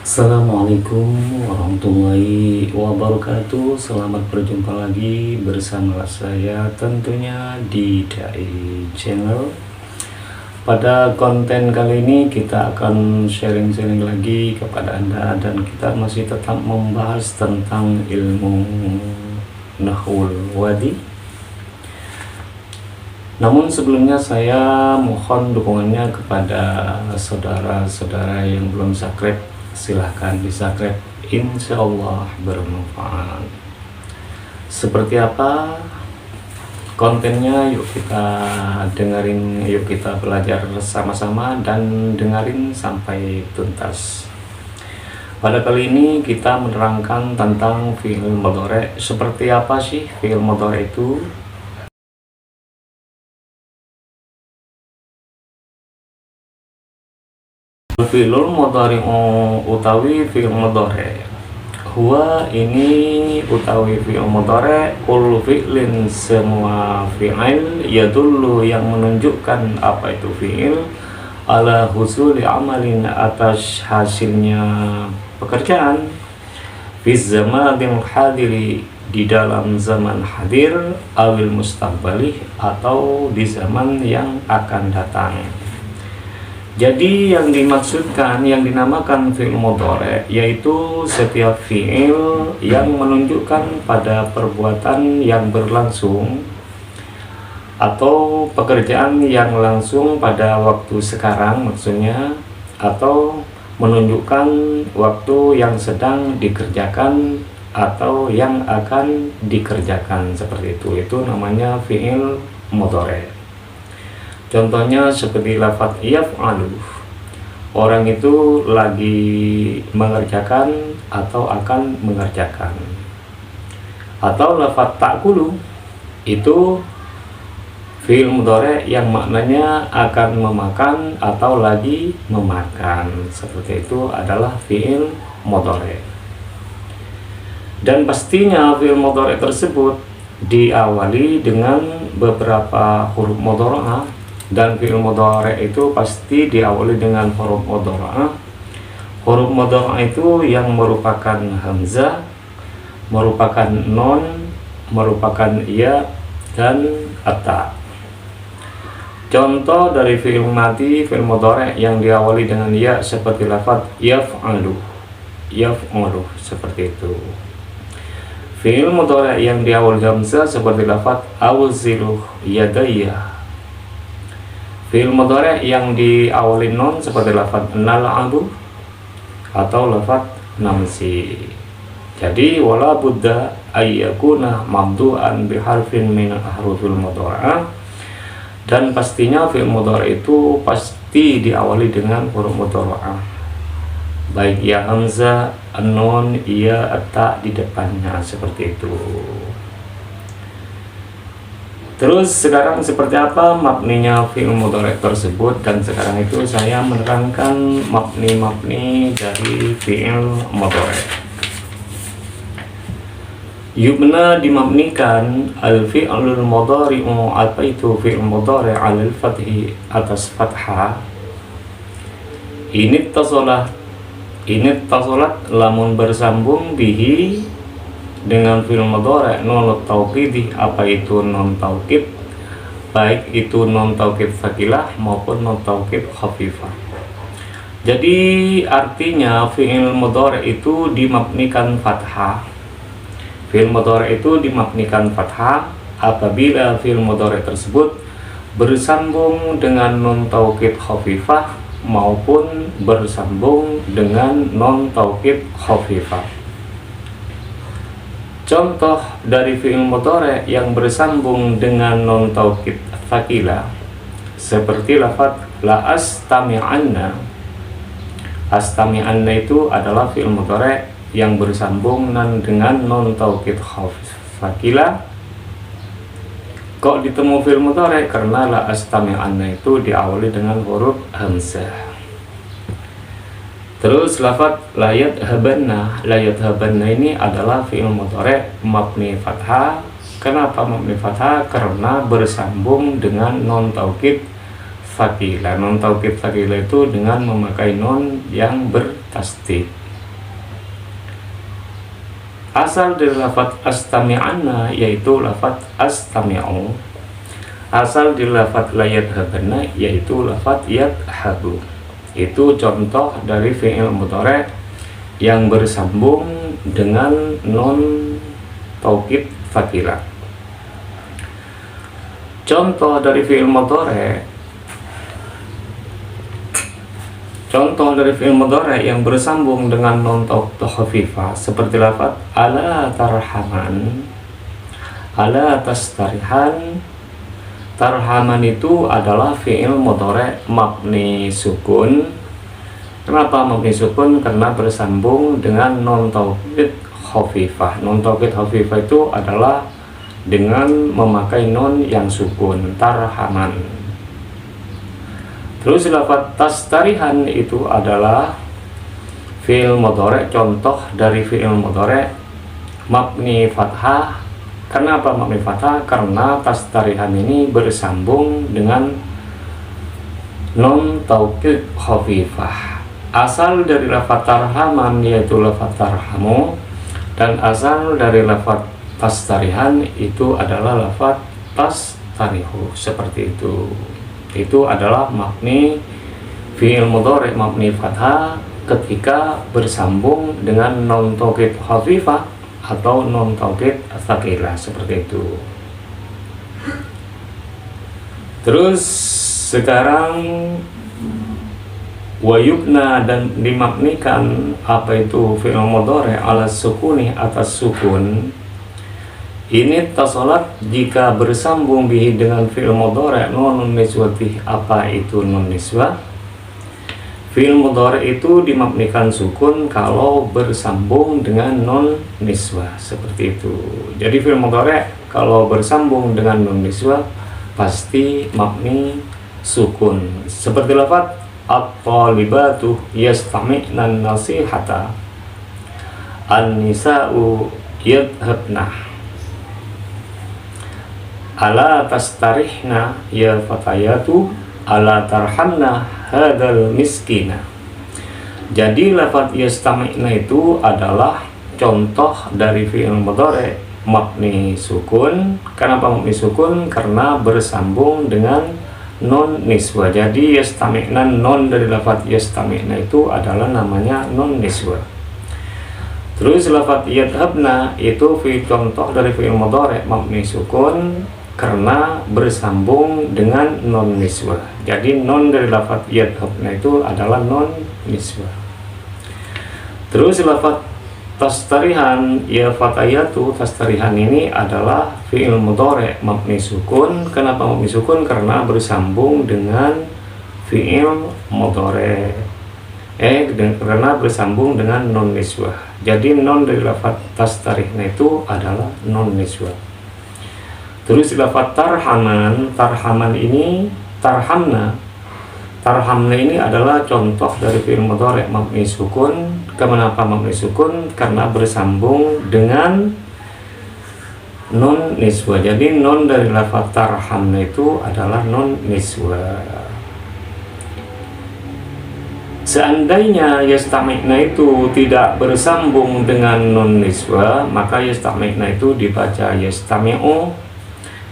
Assalamualaikum warahmatullahi wabarakatuh. Selamat berjumpa lagi bersama saya tentunya di Dai Channel. Pada konten kali ini kita akan sharing-sharing lagi kepada Anda, dan kita masih tetap membahas tentang ilmu Nahwul Wadi. Namun sebelumnya saya mohon dukungannya kepada saudara-saudara yang belum subscribe. Silahkan di subscribe, insya Allah bermanfaat. Seperti apa kontennya? Yuk kita dengerin, yuk kita belajar sama-sama dan dengerin sampai tuntas. Pada kali ini kita menerangkan tentang fi'il mudhari'. Seperti apa sih fi'il mudhari' itu? Fi'il mudhari' utawi fi'il mudhari'. Huwa ini utawi fi'il mudhari', kullu fi'lin semua fi'il, yadullu yang menunjukkan apa itu fi'il, ala husuli amalin atas hasilnya pekerjaan, fi zamanil hadiri di dalam zaman hadir, awil mustaqbali atau di zaman yang akan datang. Jadi yang dimaksudkan, yang dinamakan fi'il mudhari' yaitu setiap fi'il yang menunjukkan pada perbuatan yang berlangsung atau pekerjaan yang langsung pada waktu sekarang maksudnya, atau menunjukkan waktu yang sedang dikerjakan atau yang akan dikerjakan, seperti itu namanya fi'il mudhari'. Contohnya seperti lafaz yaf'alu, orang itu lagi mengerjakan atau akan mengerjakan. Atau lafaz ta'kulu, itu fi'il mudhari' yang maknanya akan memakan atau lagi memakan, seperti itu adalah fi'il mudhari'. Dan pastinya fi'il mudhari' tersebut diawali dengan beberapa huruf mudhara'ah. Dan fi'il mudhari' itu pasti diawali dengan huruf mudhara'ah. Huruf mudhara'ah itu yang merupakan hamzah, merupakan non, merupakan ya, dan atta. Contoh dari fi'il madhi, fi'il mudhari' yang diawali dengan ya seperti lafaz yaf'alu, yaf'alu, seperti itu. Fi'il mudhari' yang diawali hamzah seperti lafaz awzilu yadayya. Fi'il mudhari' yang diawali non seperti lafaz nal'abu atau lafaz namsi. Jadi wala budda ayyakuna mabdu'an biharfin min ahrufil mudhari'ah, dan pastinya fi'il mudhari' itu pasti diawali dengan huruf mudhari'ah, baik ya hamzah, nun, ya, ta di depannya, seperti itu. Terus sekarang seperti apa mabninya fi'il mudhari' tersebut, dan sekarang itu saya menerangkan mabni dari fi'il mudhari'. Yubna dimabnikan al-fi'lul mudhari'u, apa itu fi'il mudhari' alal fathi, atas fathah. Ini tasolat lamun bersambung bihi dengan fi'il mudhari' nun taukid. Apa itu nun taukid? Baik itu nun taukid tsaqilah maupun nun taukid khafifah. Jadi artinya fi'il mudhari' itu dimabnikan fathah. Fi'il mudhari' itu dimabnikan fathah apabila fi'il mudhari' tersebut bersambung dengan nun taukid khafifah maupun bersambung dengan non taukid khafifah. Contoh dari fi'il mudhari' yang bersambung dengan non taukid tsaqilah seperti lafaz la astami'anna. Astami'anna itu adalah fi'il mudhari' yang bersambung dengan non taukid tsaqilah. Kok ditemu fi'il mudhari'? Karena la astami'anna itu diawali dengan huruf hamzah. Terus lafaz la yadhabanna. La yadhabanna ini adalah fi'il mudhari' mabni fathah. Kenapa mabni fathah? Karena bersambung dengan non taukid tsaqilah. Non taukid tsaqilah itu dengan memakai non yang bertasdid. Asal dari lafaz astami'anna yaitu lafaz astami'u. Asal dari lafaz la yadhabanna yaitu lafaz yadhabu. Itu contoh dari fi'il mudhari' yang bersambung dengan non taukid fakilah. Contoh dari fi'il mudhari' yang bersambung dengan non taukid khafifah seperti lafaz ala tarhaman, ala tastarihan. Tarhaman itu adalah fi'il mudhari' mabni sukun. Kenapa mabni sukun? Karena bersambung dengan non taukid khafifah. Non taukid khafifah itu adalah dengan memakai non yang sukun, tarhaman. Terus lafaz tastarihan itu adalah fi'il mudhari', contoh dari fi'il mudhari' mabni fathah. Kenapa mabni fathah? Karena tastarihan ini bersambung dengan non taukid khafifah. Asal dari lafaz tarhaman yaitu lafaz tarhamu, dan asal dari lafaz tastarihan itu adalah lafaz tastarihu. Seperti itu. Itu adalah mabni fi'il mudhari' mabni fathah ketika bersambung dengan non taukid khafifah atau non taukid tsaqilah, seperti itu. Terus sekarang wayubna, dan dimabnikan apa itu fi'il mudhari' ala sukuni, atas sukun. Ini tasolat jika bersambung bihi dengan fi'il mudhari' nun niswati. Apa itu nun niswah? Fi'il mudhari' itu dimabnikan sukun kalau bersambung dengan non niswah, seperti itu. Jadi fi'il mudhari' kalau bersambung dengan non niswah pasti mabni sukun. Seperti lafaz at-talibatu yastami'na an-nasihata, an-nisa'u yadhabna, ala tastarihna ya fatayatu, ala tarhamna hadal miskina. Jadi lafaz yastami'na itu adalah contoh dari fi'il mudhari' mabni sukun. Kenapa mabni sukun? Karena bersambung dengan non niswah. Jadi yastami'na, non dari lafaz yastami'na itu adalah namanya non niswah. Terus lafaz yadhabna itu contoh dari fi'il mudhari' mabni sukun karena bersambung dengan non niswah. Jadi non dari lafaz yadhabna itu adalah non niswah. Terus lafaz tastarihan ya fatayatu, tastarihan ini adalah fi'il mudhari' mabni sukun. Kenapa mabni sukun? Karena bersambung dengan fi'il mudhari'. Karena bersambung dengan non niswah. Jadi non dari lafaz tastarihna itu adalah non niswah. Terus lafaz tarhaman, tarhaman ini, tarhamna ini adalah contoh dari fi'il mudhari' mabni sukun. Kenapa mabni sukun? Karena bersambung dengan non niswah. Jadi non dari lafaz tarhamna itu adalah non niswah. Seandainya yastami'na itu tidak bersambung dengan non niswah, maka yastami'na itu dibaca yastami'u,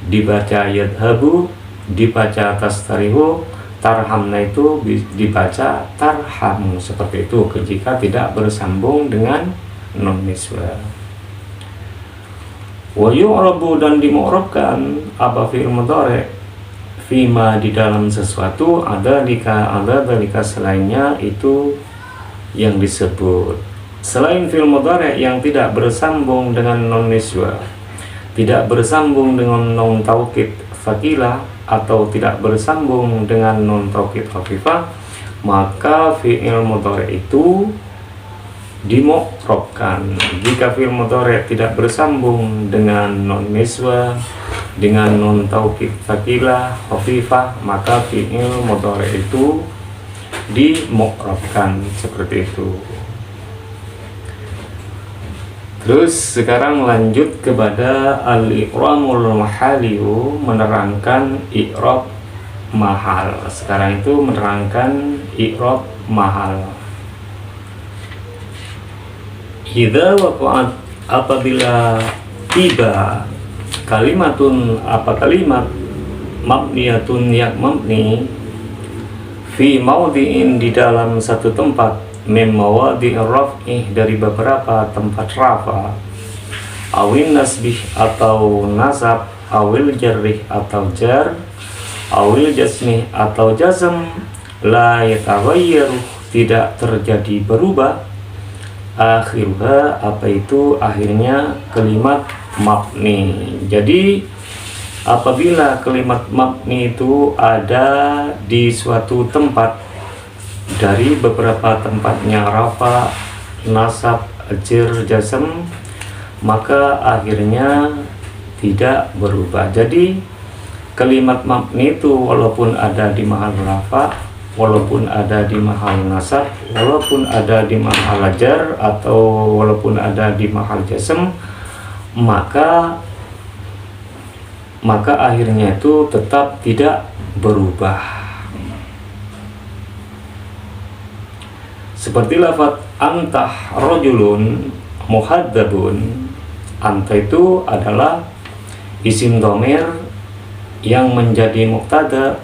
dibaca yadhabu, dibaca tastarihu. Tarhamna itu dibaca tarhamu, seperti itu jika tidak bersambung dengan non niswah. Wa yu'rabu, dan dimu'rabkan apa fi'il mudhari' fima di dalam sesuatu ada dalika selainnya itu yang disebut. Selain fi'il mudhari' yang tidak bersambung dengan non niswah, tidak bersambung dengan non taukid fakilah, atau tidak bersambung dengan non taukid khafifah, maka fi'il mudhari' itu dimu'rabkan. Jika fi'il mudhari' tidak bersambung dengan non niswah, dengan non taukid fakilah khafifah, maka fi'il mudhari' itu dimu'rabkan, seperti itu. Terus sekarang lanjut kepada al-i'ramul mahaliyu, menerangkan i'rab mahal. Sekarang itu menerangkan i'rab mahal. Idza waqa'at apabila tiba kalimat mabniyatun yang mabni fi maudhi'in di dalam satu tempat mim mawadhi'ir raf'i dari beberapa tempat rafa awin nasbih atau nasab awil jarrih atau jar awil jasmih atau jazm la yataghayyaru tidak terjadi berubah akhirnya apa itu akhirnya kalimat mabni. Jadi apabila kalimat mabni itu ada di suatu tempat dari beberapa tempatnya rafa, nasab, jar, jazm, maka akhirnya tidak berubah. Jadi kalimat mabni itu walaupun ada di mahal rafa, walaupun ada di mahal nasab, walaupun ada di mahal jar, atau walaupun ada di mahal jazm, maka akhirnya itu tetap tidak berubah. Seperti lafaz antah rojulun muhadzabun. Anta itu adalah isim dhamir yang menjadi mubtada,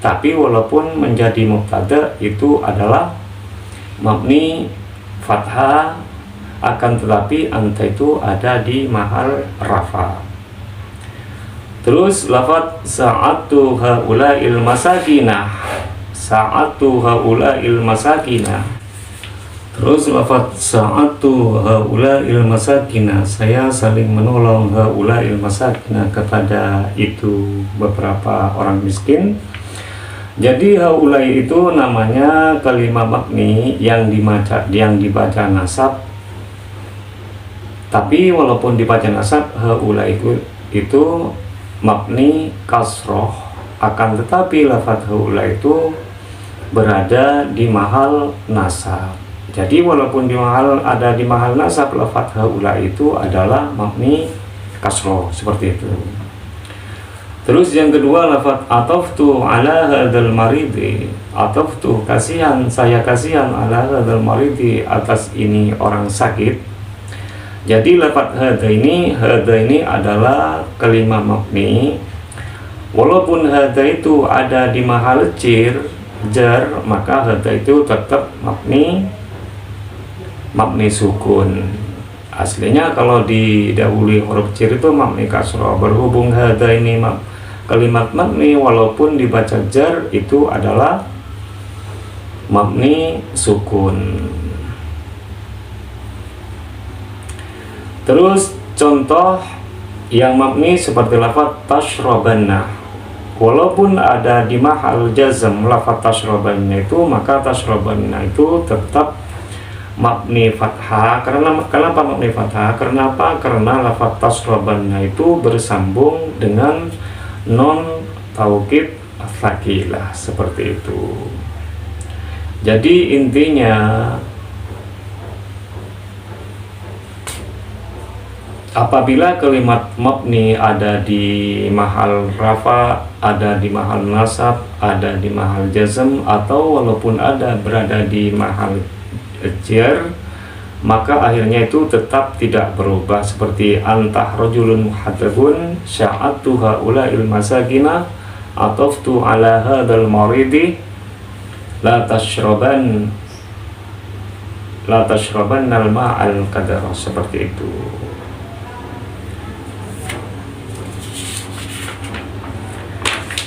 tapi walaupun menjadi mubtada itu adalah mabni fathah, akan tetapi anta itu ada di mahal rafa. Terus lafaz sa'atu haula'il masakinah, sa'atu haula'il masakinah. Terus lafaz sa'atu haula'il masakinah, saya saling menolong haula'il masakinah kepada itu beberapa orang miskin. Jadi haulai itu namanya kalimat mabni yang dibaca nasab, tapi walaupun dibaca nasab haulai itu mabni kasroh, akan tetapi lafaz haula itu berada di mahal nasab. Jadi walaupun ada di mahal nasab, lafaz haula itu adalah mabni kasroh, seperti itu. Terus yang kedua lafaz ataftu ala hadzal maridi, ataftu kasihan, saya kasihan ala hadzal maridi, atas ini orang sakit. Jadi lafaz hadza ini adalah kalimat mabni. Walaupun hadza itu ada di mahal jar, maka hadza itu tetap mabni sukun. Aslinya kalau didahului huruf jar itu mabni kasroh. Berhubung hadza ini kalimat mabni, walaupun dibaca jar itu adalah mabni sukun. Terus contoh yang mabni seperti lafaz tashrabanna, walaupun ada di mahal jazm lafaz tashrabanna itu, maka tashrabanna itu tetap mabni fathah. Kenapa mabni fathah? Kenapa? Karena lafaz tashrabanna itu bersambung dengan non taukid tsakilah, seperti itu. Jadi intinya apabila kalimat mabni ada di mahal rafa, ada di mahal nasab, ada di mahal jazm, atau walaupun berada di mahal jar, maka akhirnya itu tetap tidak berubah. Seperti antah rajulun muhadzabun, sya'atu haula'il masakina, ataftu ala hadzal maridi, la tashraban al-ma'al qadar, seperti itu.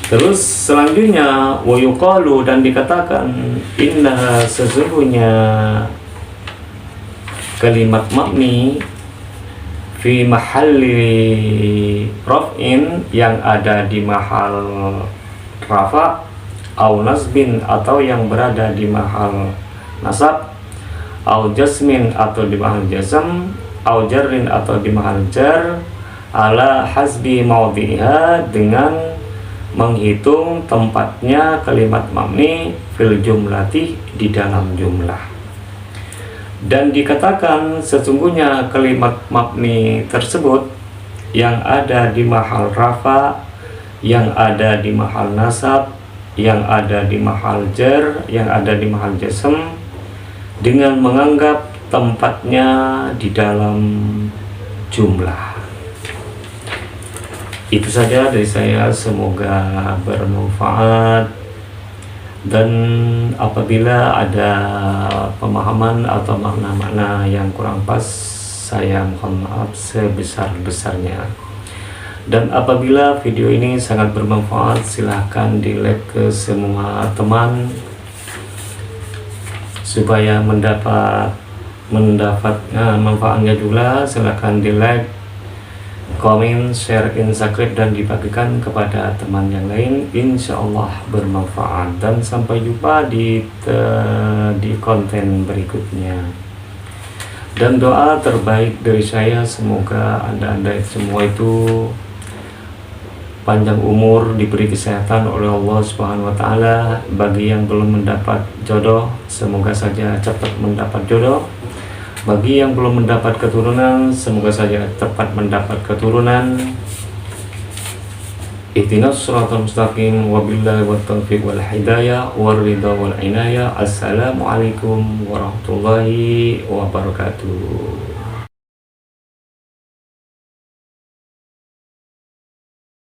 Terus selanjutnya wa yuqalu, dan dikatakan inna sesungguhnya kalimat mabni fi mahalli raf'in yang ada di mahal rafa, au nasbin atau yang berada di mahal nasab, au jasmin atau di mahal jazm, au jarrin atau di mahal jar, ala hasbi maudhi'iha dengan menghitung tempatnya kalimat mabni fil jumlati di dalam jumlah. Dan dikatakan sesungguhnya kalimat mabni tersebut yang ada di mahal rafa, yang ada di mahal nasab, yang ada di mahal jar, yang ada di mahal jazm, dengan menganggap tempatnya di dalam jumlah. Itu saja dari saya, semoga bermanfaat, dan apabila ada pemahaman atau makna-makna yang kurang pas, saya mohon maaf sebesar-besarnya. Dan apabila video ini sangat bermanfaat, silahkan di-like ke semua teman supaya mendapat manfaatnya juga. Silahkan di-like, komen, share, subscribe, dan dibagikan kepada teman yang lain. Insya Allah bermanfaat, dan sampai jumpa di konten berikutnya. Dan doa terbaik dari saya, semoga anda semua itu panjang umur, diberi kesehatan oleh Allah Subhanahu wa Ta'ala. Bagi yang belum mendapat jodoh, semoga saja cepat mendapat jodoh. Bagi yang belum mendapat keturunan, semoga saja cepat mendapat keturunan. Ihdinas shiratal mustaqim, wabillahi wattaufiq wal hidayah war ridha wal inayah. Assalamualaikum warahmatullahi wabarakatuh.